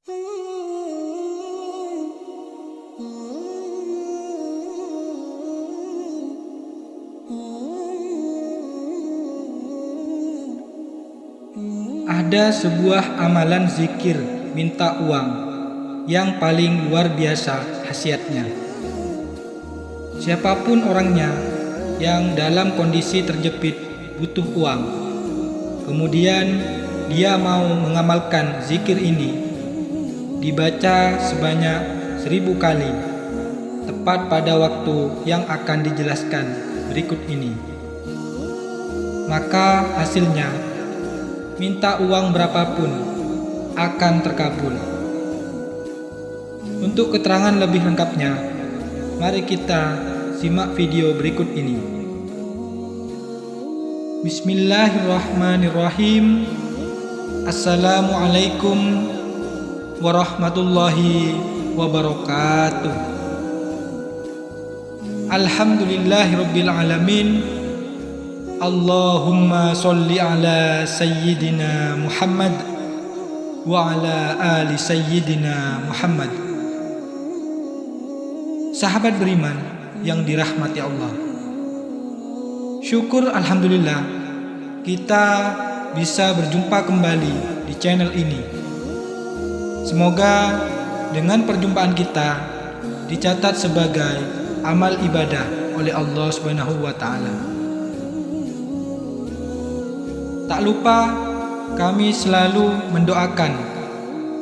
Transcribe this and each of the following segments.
Ada sebuah amalan zikir minta uang yang paling luar biasa khasiatnya. Siapapun orangnya yang dalam kondisi terjepit butuh uang, kemudian dia mau mengamalkan zikir ini, dibaca sebanyak 1000 kali, tepat pada waktu yang akan dijelaskan berikut ini. Maka hasilnya, minta uang berapapun akan terkabul. Untuk keterangan lebih lengkapnya, mari kita simak video berikut ini. Bismillahirrahmanirrahim. Assalamualaikum warahmatullahi wabarakatuh. Alhamdulillahirabbil alamin. Allahumma sholli ala sayyidina Muhammad wa ala ali sayyidina Muhammad. Sahabat beriman yang dirahmati Allah, syukur alhamdulillah kita bisa berjumpa kembali di channel ini. Semoga dengan perjumpaan kita dicatat sebagai amal ibadah oleh Allah Subhanahu wa taala. Tak lupa kami selalu mendoakan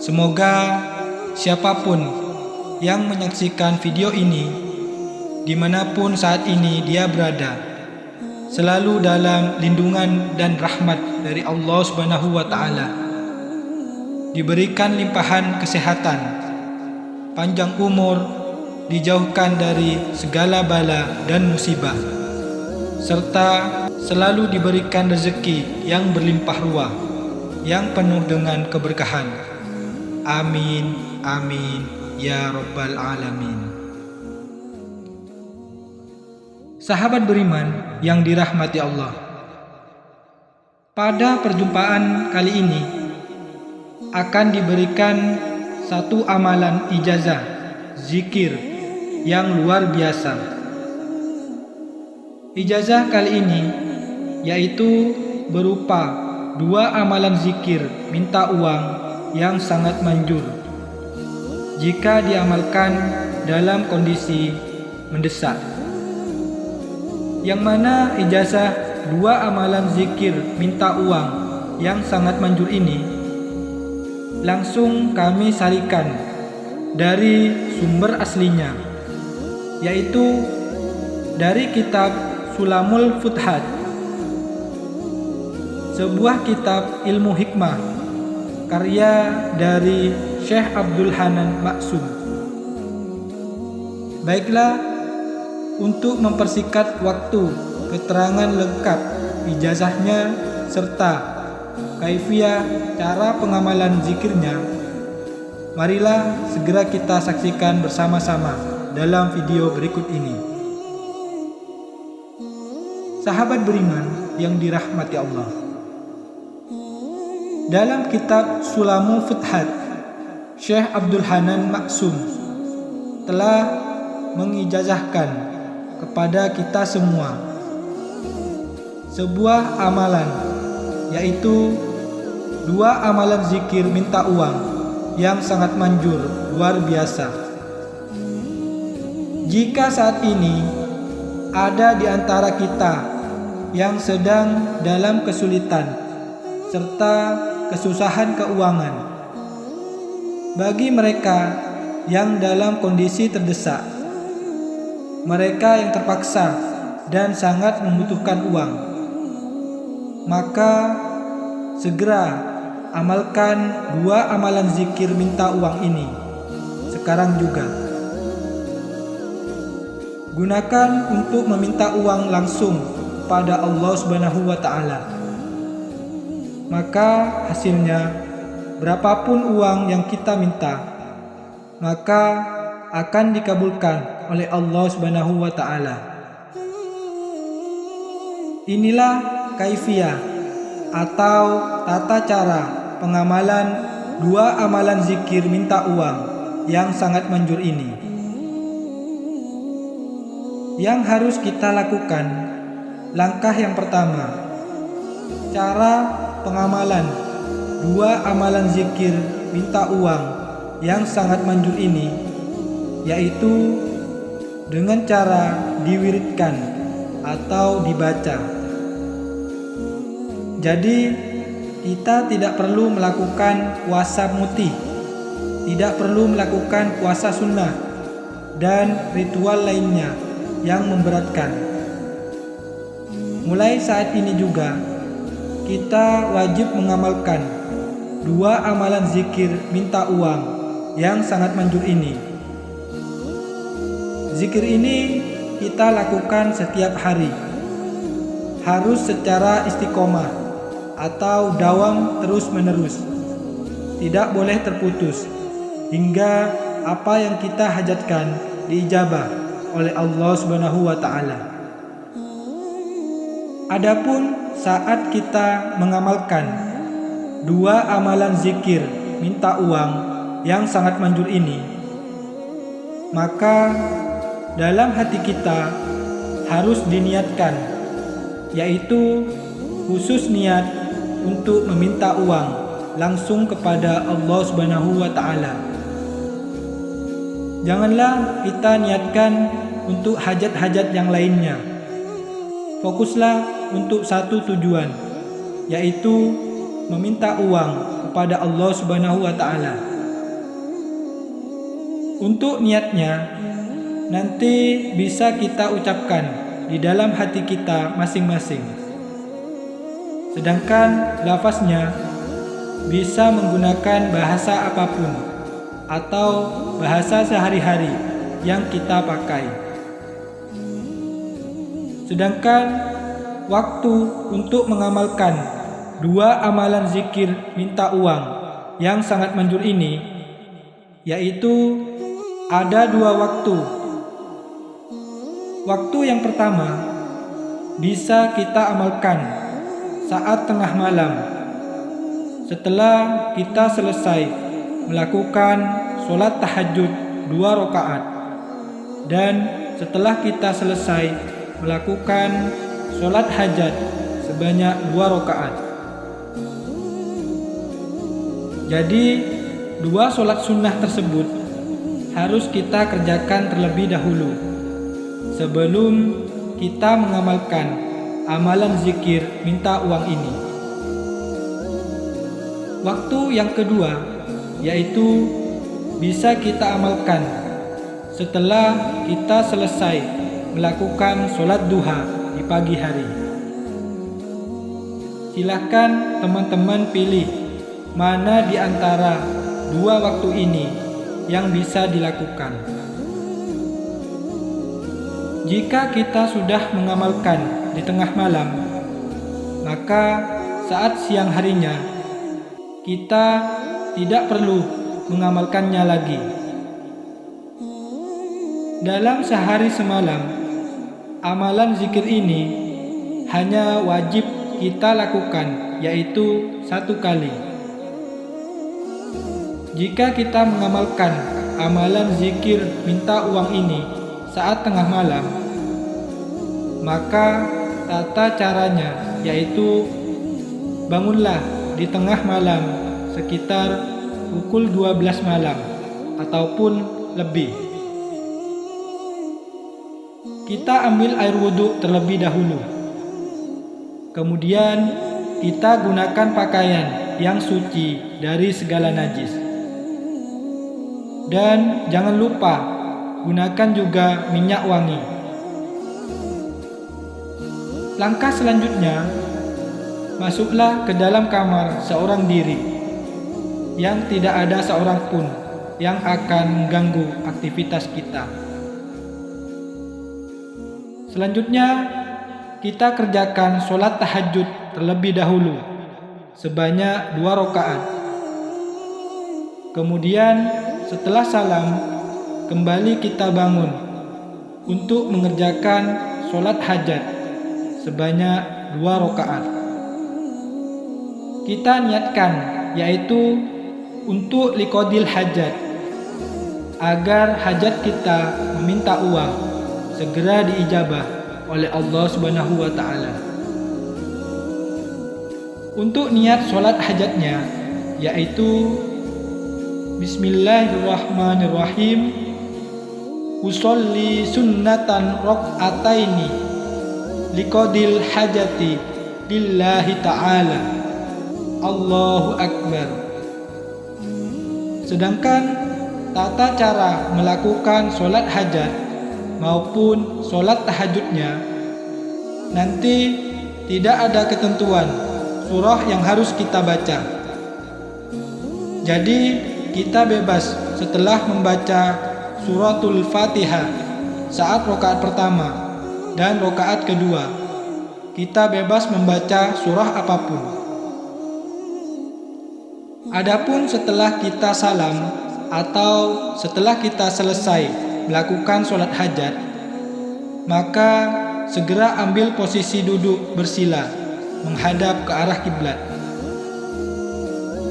semoga siapapun yang menyaksikan video ini dimanapun saat ini dia berada, selalu dalam lindungan dan rahmat dari Allah Subhanahu wa taala, diberikan limpahan kesehatan, panjang umur, dijauhkan dari segala bala dan musibah, serta selalu diberikan rezeki yang berlimpah ruah, yang penuh dengan keberkahan. Amin, amin, ya rabbal alamin. Sahabat beriman yang dirahmati Allah, pada perjumpaan kali ini akan diberikan satu amalan ijazah zikir yang luar biasa. Ijazah kali ini yaitu berupa 2 amalan zikir minta uang yang sangat manjur jika diamalkan dalam kondisi mendesak. Yang mana ijazah 2 amalan zikir minta uang yang sangat manjur ini langsung kami sarikan dari sumber aslinya, yaitu dari kitab Sulamul Futhat, sebuah kitab ilmu hikmah karya dari Syekh Abdul Hanan Maksum. Baiklah, untuk mempersingkat waktu, keterangan lengkap ijazahnya serta kaifiah cara pengamalan zikirnya, marilah segera kita saksikan bersama-sama dalam video berikut ini. Sahabat beriman yang dirahmati Allah, dalam kitab Sulamul Futhat, Syekh Abdul Hanan Maksum telah mengijazahkan kepada kita semua sebuah amalan, yaitu 2 amalan zikir minta uang yang sangat manjur, luar biasa. Jika saat ini ada di antara kita yang sedang dalam kesulitan serta kesusahan keuangan, bagi mereka yang dalam kondisi terdesak, mereka yang terpaksa dan sangat membutuhkan uang, maka segera amalkan 2 amalan zikir minta uang ini sekarang juga. Gunakan untuk meminta uang langsung pada Allah Subhanahu wa taala. Maka hasilnya, berapapun uang yang kita minta, maka akan dikabulkan oleh Allah Subhanahu wa taala. Inilah kaifiah atau tata cara pengamalan dua amalan zikir minta uang yang sangat manjur ini. Yang harus kita lakukan, langkah yang pertama, cara pengamalan dua amalan zikir minta uang yang sangat manjur ini, yaitu dengan cara diwiridkan atau dibaca. Jadi kita tidak perlu melakukan puasa mutih, tidak perlu melakukan puasa sunnah dan ritual lainnya yang memberatkan. Mulai saat ini juga kita wajib mengamalkan dua amalan zikir minta uang yang sangat manjur ini. Zikir ini kita lakukan setiap hari, harus secara istiqomah atau dawam terus menerus, tidak boleh terputus hingga apa yang kita hajatkan diijabah oleh Allah Subhanahu wa Ta'ala. Adapun saat kita mengamalkan dua amalan zikir minta uang yang sangat manjur ini, maka dalam hati kita harus diniatkan, yaitu khusus niat untuk meminta uang langsung kepada Allah Subhanahu wa Ta'ala. Janganlah kita niatkan untuk hajat-hajat yang lainnya. Fokuslah untuk satu tujuan, yaitu meminta uang kepada Allah Subhanahu wa Ta'ala. Untuk niatnya nanti bisa kita ucapkan di dalam hati kita masing-masing. Sedangkan lafaznya bisa menggunakan bahasa apapun atau bahasa sehari-hari yang kita pakai. Sedangkan waktu untuk mengamalkan dua amalan zikir minta uang yang sangat manjur ini, yaitu ada dua waktu. Waktu yang pertama bisa kita amalkan saat tengah malam, setelah kita selesai melakukan sholat tahajud 2 rakaat, dan setelah kita selesai melakukan sholat hajat sebanyak 2 rakaat. Jadi 2 sholat sunnah tersebut harus kita kerjakan terlebih dahulu sebelum kita mengamalkan amalan zikir minta uang ini. Waktu yang kedua yaitu bisa kita amalkan setelah kita selesai melakukan sholat duha di pagi hari. Silakan teman-teman pilih mana di antara dua waktu ini yang bisa dilakukan. Jika kita sudah mengamalkan di tengah malam, maka saat siang harinya kita tidak perlu mengamalkannya lagi. Dalam sehari semalam, amalan zikir ini hanya wajib kita lakukan, yaitu 1 kali. Jika kita mengamalkan amalan zikir minta uang ini saat tengah malam, maka tata caranya yaitu bangunlah di tengah malam sekitar pukul 12 malam ataupun lebih. Kita ambil air wudhu terlebih dahulu. Kemudian kita gunakan pakaian yang suci dari segala najis. Dan jangan lupa gunakan juga minyak wangi. Langkah selanjutnya, masuklah ke dalam kamar seorang diri yang tidak ada seorang pun yang akan mengganggu aktivitas kita. Selanjutnya, kita kerjakan sholat tahajud terlebih dahulu sebanyak 2 rakaat. Kemudian setelah salam, kembali kita bangun untuk mengerjakan sholat hajat sebanyak 2 rakaat. Kita niatkan, yaitu untuk liqadil hajat, agar hajat kita meminta uang segera diijabah oleh Allah Subhanahu wa taala. Untuk niat sholat hajatnya yaitu Bismillahirrahmanirrahim, usolli sunnatan rok'ataini liqadil hajati lillahi ta'ala, Allahu Akbar. Sedangkan tata cara melakukan sholat hajat maupun sholat tahajudnya nanti tidak ada ketentuan surah yang harus kita baca. Jadi kita bebas setelah membaca suratul Fatihah saat rakaat pertama dan rakaat kedua, kita bebas membaca surah apapun. Adapun setelah kita salam atau setelah kita selesai melakukan sholat hajat, maka segera ambil posisi duduk bersila menghadap ke arah kiblat.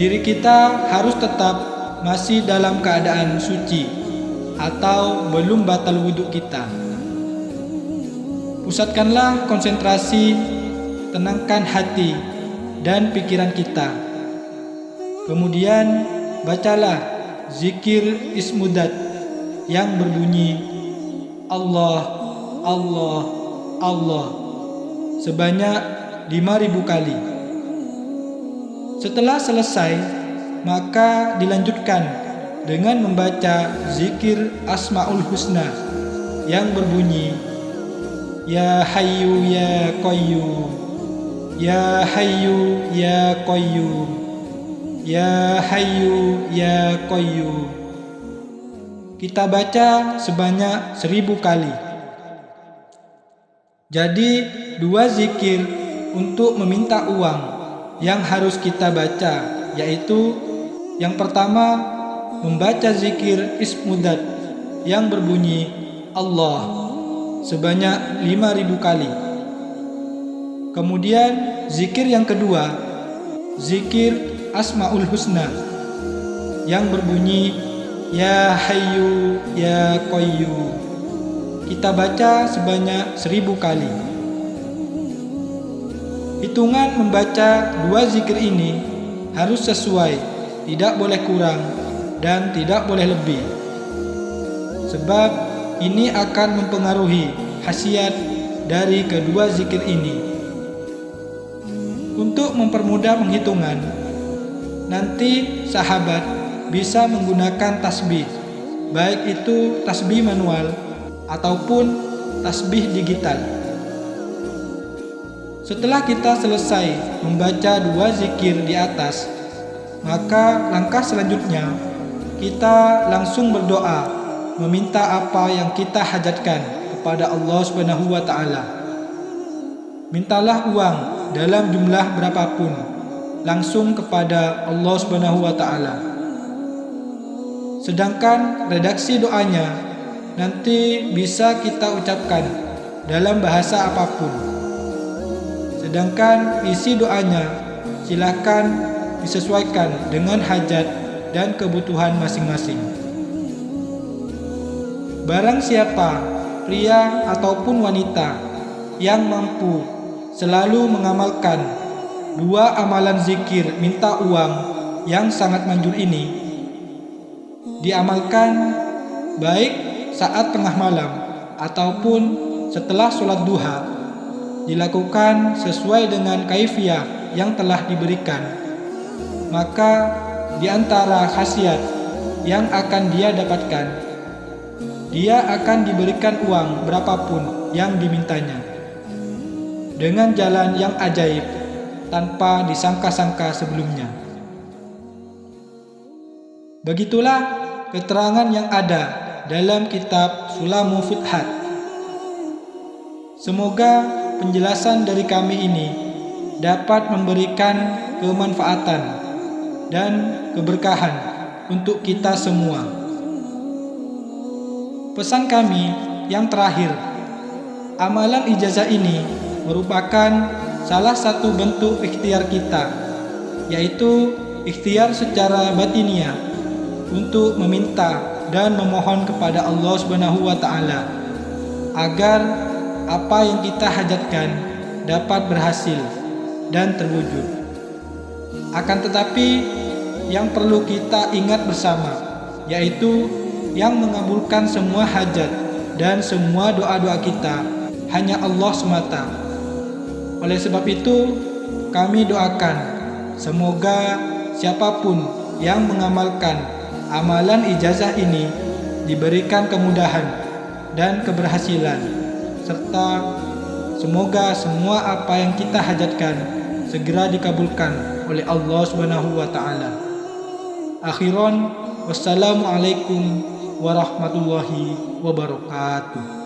Diri kita harus tetap masih dalam keadaan suci atau belum batal wudhu kita. Pusatkanlah konsentrasi, tenangkan hati dan pikiran kita. Kemudian bacalah zikir ismudat yang berbunyi Allah, Allah, Allah sebanyak 5.000 kali. Setelah selesai, maka dilanjutkan dengan membaca zikir Asmaul Husna yang berbunyi Ya Hayyu Ya Qayyum, Ya Hayyu Ya Qayyum, Ya Hayyu Ya Qayyum. Kita baca sebanyak 1.000 kali. Jadi 2 zikir untuk meminta uang yang harus kita baca, yaitu yang pertama membaca zikir ismudat yang berbunyi Allah sebanyak 5.000 kali. Kemudian zikir yang kedua, zikir Asmaul Husna yang berbunyi Ya Hayyu Ya Qayyum. Kita baca sebanyak 1.000 kali. Hitungan membaca 2 zikir ini harus sesuai, tidak boleh kurang dan tidak boleh lebih. Sebab ini akan mempengaruhi khasiat dari kedua zikir ini. Untuk mempermudah penghitungan, nanti sahabat bisa menggunakan tasbih, baik itu tasbih manual ataupun tasbih digital. Setelah kita selesai membaca 2 zikir di atas, maka langkah selanjutnya kita langsung berdoa meminta apa yang kita hajatkan kepada Allah Subhanahu wa taala. Mintalah uang dalam jumlah berapapun langsung kepada Allah Subhanahu wa taala. Sedangkan redaksi doanya nanti bisa kita ucapkan dalam bahasa apapun. Sedangkan isi doanya silakan disesuaikan dengan hajat dan kebutuhan masing-masing. Barang siapa, pria ataupun wanita yang mampu selalu mengamalkan 2 amalan zikir minta uang yang sangat manjur ini, diamalkan baik saat tengah malam ataupun setelah sholat duha, dilakukan sesuai dengan kaifiah yang telah diberikan, maka di antara khasiat yang akan dia dapatkan, dia akan diberikan uang berapapun yang dimintanya dengan jalan yang ajaib tanpa disangka-sangka sebelumnya. Begitulah keterangan yang ada dalam kitab Sulamul Futhat. Semoga penjelasan dari kami ini dapat memberikan kemanfaatan dan keberkahan untuk kita semua. Pesan kami yang terakhir, amalan ijazah ini merupakan salah satu bentuk ikhtiar kita, yaitu ikhtiar secara batiniah untuk meminta dan memohon kepada Allah Subhanahu wa taala agar apa yang kita hajatkan dapat berhasil dan terwujud. Akan tetapi yang perlu kita ingat bersama yaitu yang mengabulkan semua hajat dan semua doa-doa kita hanya Allah semata. Oleh sebab itu, kami doakan semoga siapapun yang mengamalkan amalan ijazah ini diberikan kemudahan dan keberhasilan, serta semoga semua apa yang kita hajatkan segera dikabulkan oleh Allah Subhanahu wa taala. Akhiran, wassalamualaikum warahmatullahi wabarakatuh.